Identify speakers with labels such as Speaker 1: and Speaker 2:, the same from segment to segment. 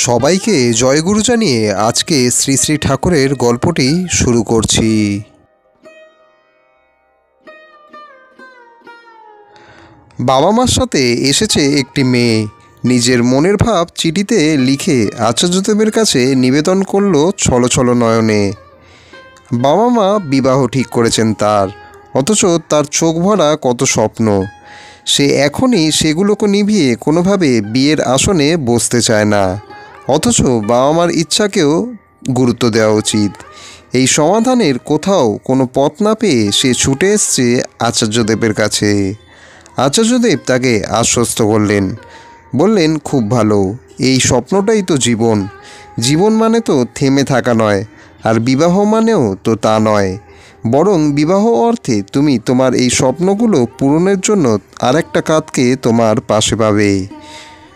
Speaker 1: সবাইকে জয়গুরু জানিয়ে আজকে শ্রী শ্রী ঠাকুরের গল্পটি শুরু করছি। বাবা মার সাথে এসেছে একটি মেয়ে। নিজের মনের ভাব চিঠিতে লিখে আচার্যদেবের কাছে নিবেদন করল ছলছল নয়নে। বাবা মা বিবাহ ঠিক করেছেন তার, অথচ তার চোখ ভরা কত স্বপ্ন। সে এখনই সেগুলোকে নিভিয়ে কোনোভাবে বিয়ের আসনে বসতে চায় না, অথচ বাবা মার ইচ্ছাকেও গুরুত্ব দেওয়া উচিত। এই সমাধানের কোথাও কোনো পথ না পেয়ে সে ছুটে এসছে আচার্যদেবের কাছে। আচার্যদেব তাকে আশ্বস্ত করলেন, বললেন, খুব ভালো, এই স্বপ্নটাই তো জীবন। জীবন মানে তো থেমে থাকা নয়, আর বিবাহ মানেও তো তা নয়। বরং বিবাহ অর্থে তুমি তোমার এই স্বপ্নগুলো পূরণের জন্য আরেকটা কাঁধকে তোমার পাশে পাবে।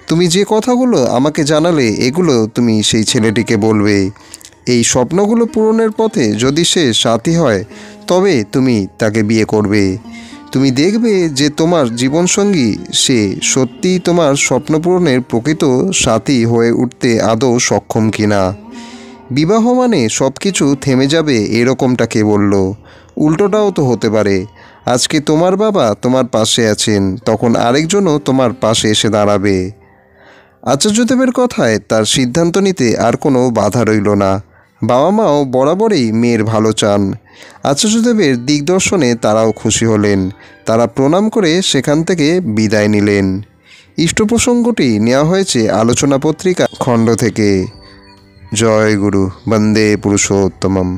Speaker 1: তুমি যে কথাগুলো আমাকে জানালে, এগুলো তুমি সেই ছেলেটিকে বলবে। এই স্বপ্নগুলো পূরণের পথে যদি সে সাথী হয়, তবে তুমি তাকে বিয়ে করবে। তুমি দেখবে যে তোমার জীবনসঙ্গী সে সত্যিই তোমার স্বপ্ন পূরণের প্রকৃত সাথী হয়ে উঠতে আদৌ সক্ষম কিনা। বিবাহ মানে সব কিছু থেমে যাবে এরকমটা কে বলল? উল্টোটাও তো হতে পারে। আজকে তোমার বাবা তোমার পাশে আছেন, তখন আরেকজনও তোমার পাশে এসে দাঁড়াবে। আচার্যদেবের কথায় তার সিদ্ধান্ত নিতে আর কোনো বাধা রইল না। বাবা মাও বরাবরই মেয়ের ভালো চান। আচার্যদেবের দিগদর্শনে তারাও খুশি হলেন। তারা প্রণাম করে সেখান থেকে বিদায় নিলেন। ইষ্ট প্রসঙ্গটি নেওয়া হয়েছে আলোচনা পত্রিকা খণ্ড থেকে। জয় গুরু, বন্দে পুরুষোত্তমম।